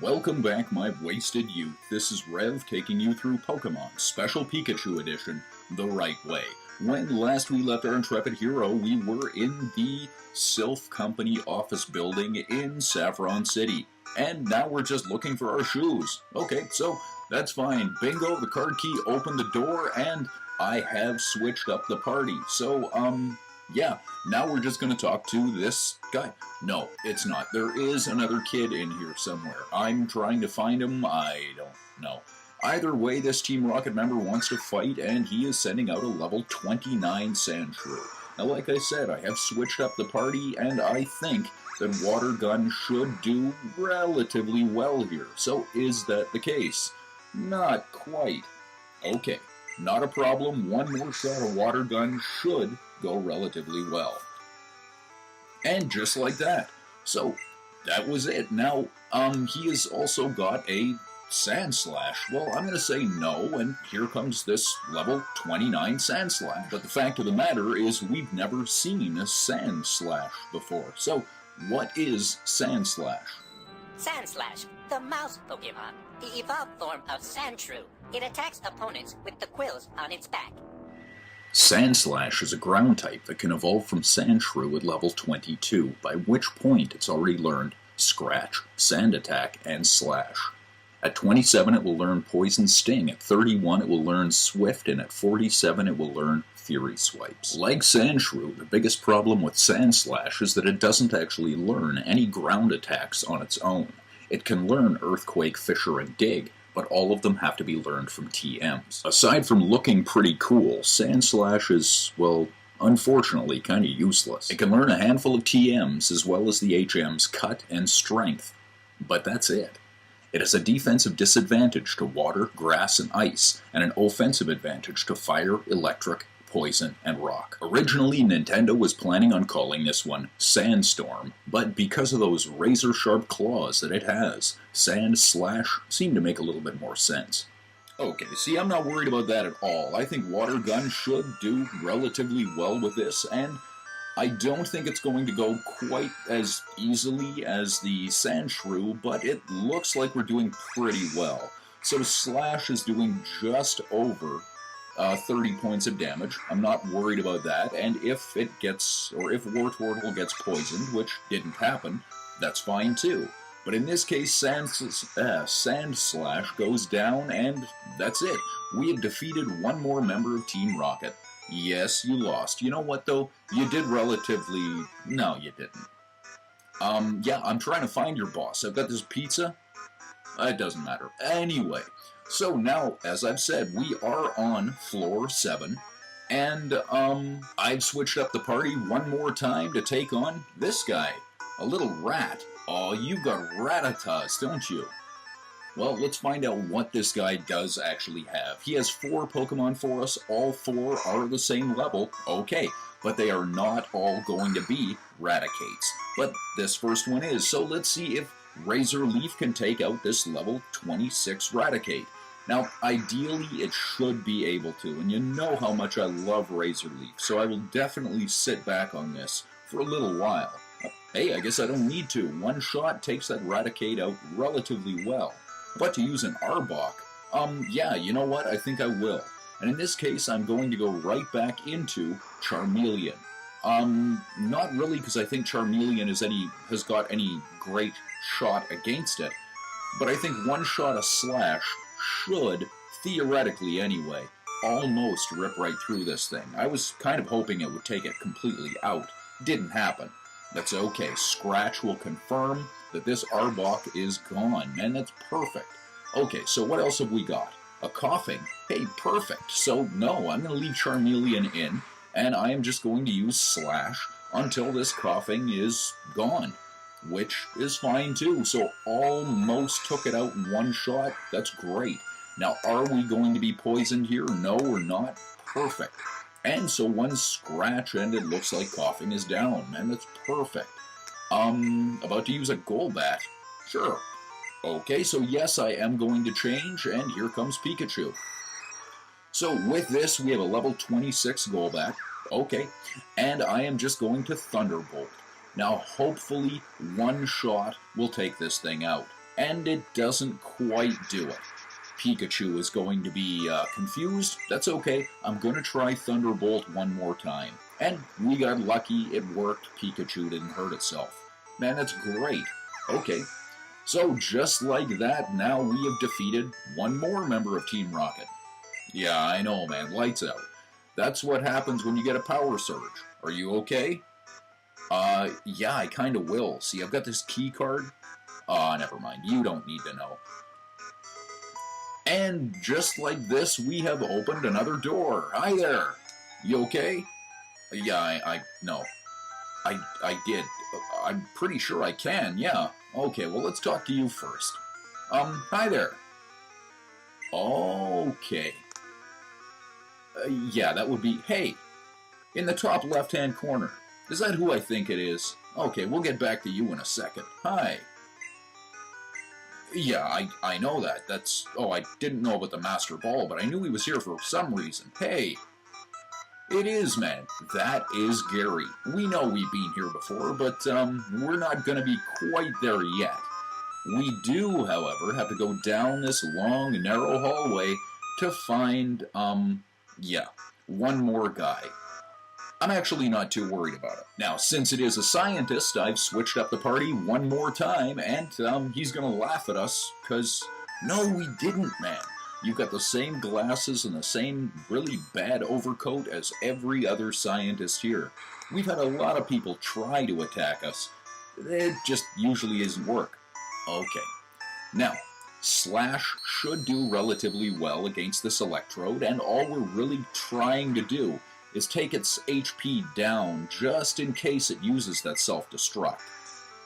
Welcome back, my wasted youth. This is Rev taking you through Pokemon Special Pikachu Edition the right way. When last we left our intrepid hero, we were in the Sylph Company office building in Saffron City. And now we're just looking for our shoes. Okay, so that's fine. Bingo, the card key opened the door, and I have switched up the party. So, yeah, now we're just going to talk to this guy. No, it's not. There is another kid in here somewhere. I'm trying to find him. I don't know. Either way, this Team Rocket member wants to fight, and he is sending out a level 29 Sandshrew. Now, like I said, I have switched up the party, and I think that Water Gun should do relatively well here. So, is that the case? Not quite. Okay, not a problem. One more shot of Water Gun should go relatively well. And just like that. So, that was it. Now, he has also got a Sand Slash. Well, I'm going to say no, and here comes this level 29 Sand Slash. But the fact of the matter is we've never seen a Sand Slash before. So, what is Sand Slash? Sand Slash, the mouse Pokemon, the evolved form of Sandshrew. It attacks opponents with the quills on its back. Sand Slash is a ground type that can evolve from Sandshrew at level 22, by which point it's already learned Scratch, Sand Attack, and Slash. At 27 it will learn Poison Sting, at 31 it will learn Swift, and at 47 it will learn Fury Swipes. Like Sandshrew, the biggest problem with Sand Slash is that it doesn't actually learn any ground attacks on its own. It can learn Earthquake, Fissure, and Dig, but all of them have to be learned from TMs. Aside from looking pretty cool, Sand Slash is, well, unfortunately kind of useless. It can learn a handful of TMs as well as the HMs Cut and Strength, but that's it. It has a defensive disadvantage to water, grass, and ice, and an offensive advantage to fire, electric, poison, and rock. Originally, Nintendo was planning on calling this one Sandstorm, but because of those razor-sharp claws that it has, Sand Slash seemed to make a little bit more sense. Okay, see, I'm not worried about that at all. I think Water Gun should do relatively well with this, and I don't think it's going to go quite as easily as the Sandshrew, but it looks like we're doing pretty well. So Slash is doing just over 30 points of damage. I'm not worried about that, and if it gets, or if Wartortle gets poisoned, which didn't happen, that's fine too. But in this case, Sand Slash goes down, and that's it. We have defeated one more member of Team Rocket. Yes, you lost. You know what, though? You did relatively... No, you didn't. Yeah, I'm trying to find your boss. I've got this pizza. It doesn't matter. Anyway, so now, as I've said, we are on floor 7, and, I've switched up the party one more time to take on this guy, a little rat. Oh, you got Rattatas, don't you? Well, let's find out what this guy does actually have. He has 4 Pokemon for us. All 4 are the same level. Okay, but they are not all going to be Raticates. But this first one is, so let's see if Razor Leaf can take out this level 26 Raticate. Now, ideally, it should be able to, and you know how much I love Razor Leaf, so I will definitely sit back on this for a little while. Hey, I guess I don't need to. One shot takes that Raticate out relatively well. But to use an Arbok, yeah, you know what? I think I will. And in this case, I'm going to go right back into Charmeleon. Not really, because I think Charmeleon has got any great shot against it. But I think one shot of Slash should, theoretically anyway, almost rip right through this thing. I was kind of hoping it would take it completely out. Didn't happen. That's okay. Scratch will confirm that this Arbok is gone, and that's perfect. Okay, so what else have we got? A Coughing. Hey, perfect. So, no, I'm going to leave Charmeleon in, and I am just going to use Slash until this Coughing is gone, which is fine too. So, almost took it out in one shot. That's great. Now, are we going to be poisoned here? No, we're not. Perfect. And so one Scratch, and it looks like Coughing is down, and that's perfect. About to use a Golbat. Sure. Okay, so yes, I am going to change, and here comes Pikachu. So with this, we have a level 26 Golbat. Okay, and I am just going to Thunderbolt. Now, hopefully, one shot will take this thing out. and it doesn't quite do it. Pikachu is going to be confused. That's okay. I'm going to try Thunderbolt one more time. And we got lucky. It worked. Pikachu didn't hurt itself. Man, that's great. Okay. So just like that, now we have defeated one more member of Team Rocket. Yeah, I know, man. Lights out. That's what happens when you get a power surge. Are you okay? Yeah, I kind of will. See, I've got this key card. Never mind. You don't need to know. And just like this, we have opened another door. Hi there. You okay? Yeah, no. I did. I'm pretty sure I can, yeah. Okay, well, let's talk to you first. Hi there. Okay. Yeah, that would be, hey, in the top left-hand corner. Is that who I think it is? Okay, we'll get back to you in a second. Hi. Yeah, I know that. I didn't know about the Master Ball, but I knew he was here for some reason. Hey. It is, man. That is Gary. We know we've been here before, but we're not going to be quite there yet. We do, however, have to go down this long, narrow hallway to find, one more guy. I'm actually not too worried about it. Now, since it is a scientist, I've switched up the party one more time, and he's going to laugh at us, because, no, we didn't, man. You've got the same glasses and the same really bad overcoat as every other scientist here. We've had a lot of people try to attack us. It just usually isn't work. Okay. Now, Slash should do relatively well against this Electrode, and all we're really trying to do is take its HP down just in case it uses that self-destruct.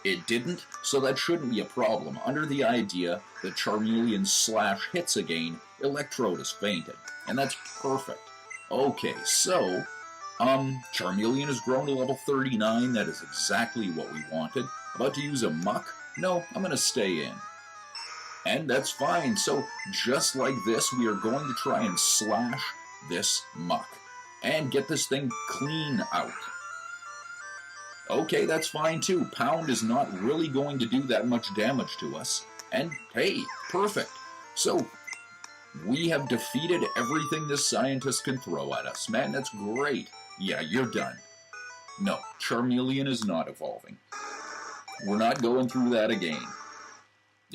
It didn't, so that shouldn't be a problem. Under the idea that Charmeleon's Slash hits again, Electrode is fainted. And that's perfect. Okay, so, Charmeleon has grown to level 39. That is exactly what we wanted. About to use a Muck? No, I'm going to stay in. And that's fine. So, just like this, we are going to try and slash this Muck. And get this thing clean out. Okay, that's fine too. Pound is not really going to do that much damage to us. And hey, perfect. So, we have defeated everything this scientist can throw at us. Man, that's great. Yeah, you're done. No, Charmeleon is not evolving. We're not going through that again.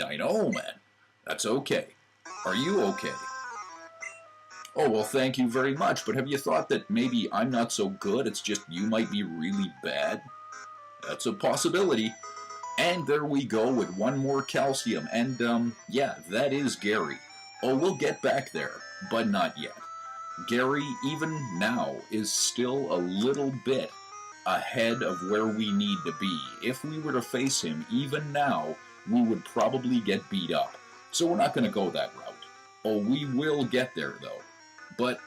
I know, man. That's okay. Are you okay? Oh, well, thank you very much, but have you thought that maybe I'm not so good, it's just you might be really bad? That's a possibility. And there we go with one more calcium, and, yeah, that is Gary. Oh, we'll get back there, but not yet. Gary, even now, is still a little bit ahead of where we need to be. If we were to face him, even now, we would probably get beat up. So we're not going to go that route. Oh, we will get there, though. But,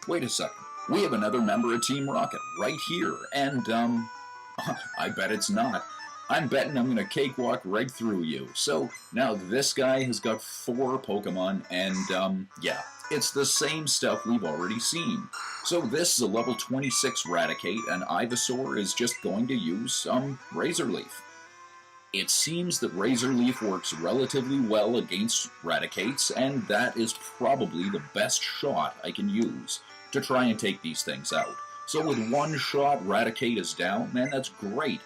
wait a second. We have another member of Team Rocket right here, and, I bet it's not. I'm betting I'm going to cakewalk right through you. So, now this guy has got 4 Pokemon, and, yeah, it's the same stuff we've already seen. So this is a level 26 Raticate, and Ivysaur is just going to use, Razor Leaf. It seems that Razor Leaf works relatively well against Raticates, and that is probably the best shot I can use to try and take these things out. So with one shot, Raticate is down. Man, that's great.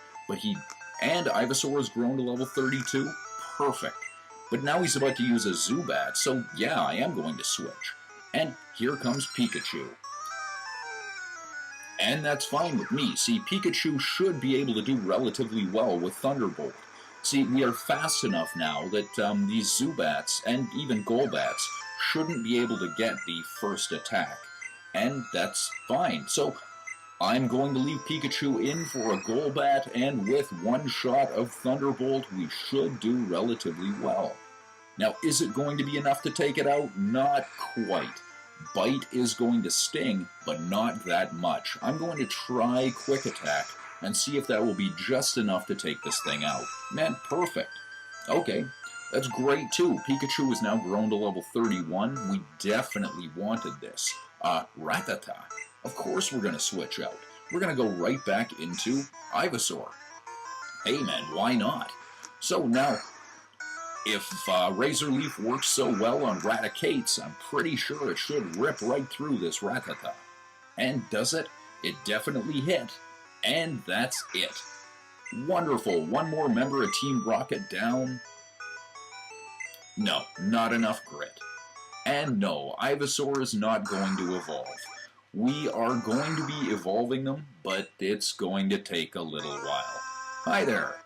And Ivysaur has grown to level 32. Perfect. But now he's about to use a Zubat, so yeah, I am going to switch. And here comes Pikachu. And that's fine with me. See, Pikachu should be able to do relatively well with Thunderbolt. See, we are fast enough now that these Zubats and even Golbats shouldn't be able to get the first attack. And that's fine. So I'm going to leave Pikachu in for a Golbat, and with one shot of Thunderbolt, we should do relatively well. Now, is it going to be enough to take it out? Not quite. Bite is going to sting, but not that much. I'm going to try Quick Attack and see if that will be just enough to take this thing out. Man, perfect. Okay, that's great too. Pikachu is now grown to level 31. We definitely wanted this. Rattata. Of course we're going to switch out. We're going to go right back into Ivysaur. Hey man, why not? So now, If Razor Leaf works so well on Raticates, I'm pretty sure it should rip right through this Rattata. And does it? It definitely hit. And that's it. Wonderful. One more member of Team Rocket down. No, not enough grit. And no, Ivysaur is not going to evolve. We are going to be evolving them, but it's going to take a little while. Hi there.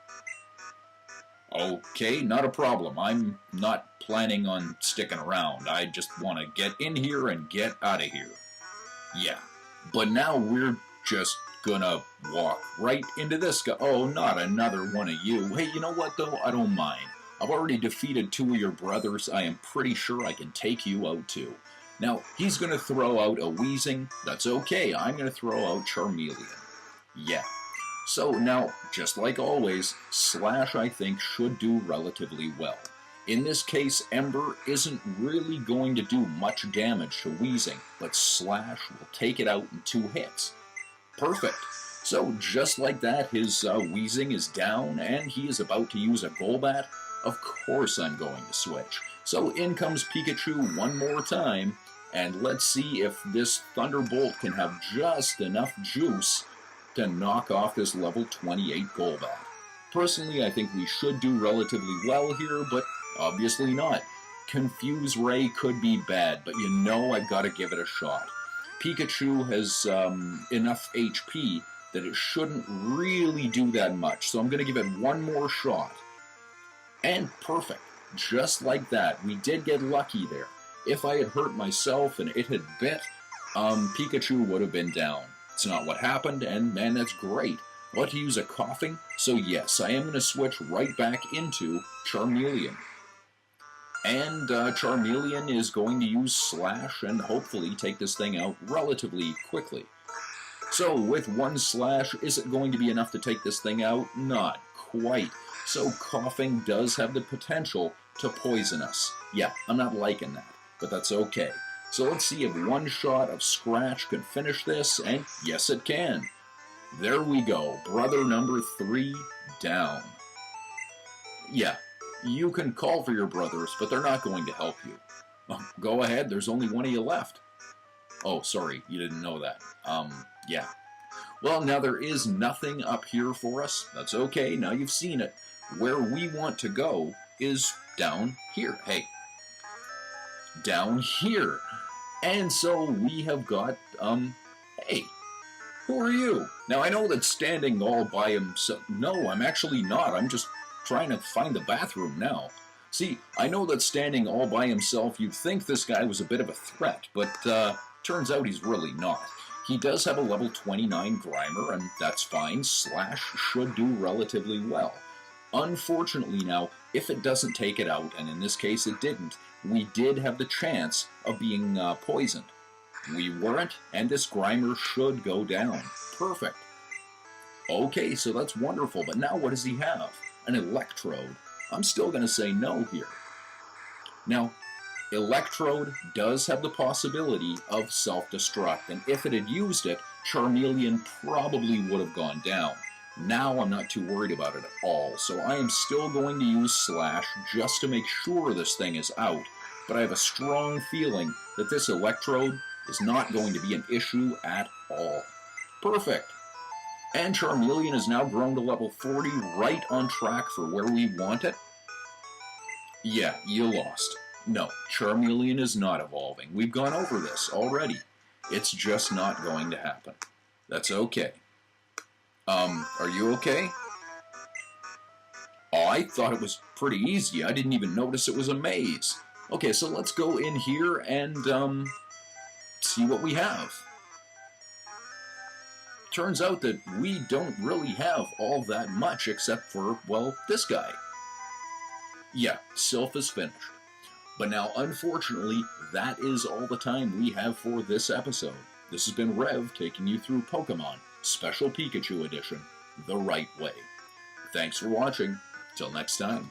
Okay, not a problem. I'm not planning on sticking around. I just want to get in here and get out of here. Yeah, but now we're just gonna walk right into this guy. Oh, not another one of you. Hey, you know what, though? I don't mind. I've already defeated 2 of your brothers. I am pretty sure I can take you out, too. Now, he's going to throw out a Weezing. That's okay. I'm going to throw out Charmeleon. Yeah. So now, just like always, Slash, I think, should do relatively well. In this case, Ember isn't really going to do much damage to Weezing, but Slash will take it out in 2 hits. Perfect. So, just like that, his Weezing is down, and he is about to use a Golbat. Of course I'm going to switch. So in comes Pikachu one more time, and let's see if this Thunderbolt can have just enough juice to knock off this level 28 Golbat. Personally, I think we should do relatively well here, but obviously not. Confuse Ray could be bad, but you know I've got to give it a shot. Pikachu has enough HP that it shouldn't really do that much, so I'm going to give it one more shot. And perfect. Just like that. We did get lucky there. If I had hurt myself and it had bit, Pikachu would have been down. It's not what happened, and man, that's great. What to use a coughing? So yes, I am going to switch right back into Charmeleon. And Charmeleon is going to use Slash and hopefully take this thing out relatively quickly. So with 1 Slash, is it going to be enough to take this thing out? Not quite. So coughing does have the potential to poison us. Yeah, I'm not liking that, but that's okay. So let's see if 1 shot of Scratch can finish this, and yes it can. There we go, brother number 3 down. Yeah, you can call for your brothers, but they're not going to help you. Go ahead, there's only 1 of you left. Oh, sorry, you didn't know that. Yeah. Well, now there is nothing up here for us. That's okay, now you've seen it. Where we want to go is down here. Hey. Down here. And so we have got, hey. Who are you? Now, I know that standing all by himself... No, I'm actually not. I'm just trying to find the bathroom now. See, I know that standing all by himself, you'd think this guy was a bit of a threat, but turns out he's really not. He does have a level 29 Grimer, and that's fine. Slash should do relatively well. Unfortunately now, if it doesn't take it out, and in this case it didn't, we did have the chance of being poisoned. We weren't, and this Grimer should go down. Perfect. Okay, so that's wonderful, but now what does he have? An Electrode. I'm still going to say no here. Now, Electrode does have the possibility of self-destruct, and if it had used it, Charmeleon probably would have gone down. Now I'm not too worried about it at all, so I am still going to use Slash just to make sure this thing is out, but I have a strong feeling that this Electrode is not going to be an issue at all. Perfect. And Charmeleon is now grown to level 40, right on track for where we want it. Yeah, you lost. No, Charmeleon is not evolving. We've gone over this already. It's just not going to happen. That's okay. Are you okay? Oh, I thought it was pretty easy. I didn't even notice it was a maze. Okay, so let's go in here and, see what we have. Turns out that we don't really have all that much except for, well, this guy. Yeah, Sylph is finished. But now, unfortunately, that is all the time we have for this episode. This has been Rev taking you through Pokemon Special Pikachu Edition the right way. Thanks for watching. Till next time.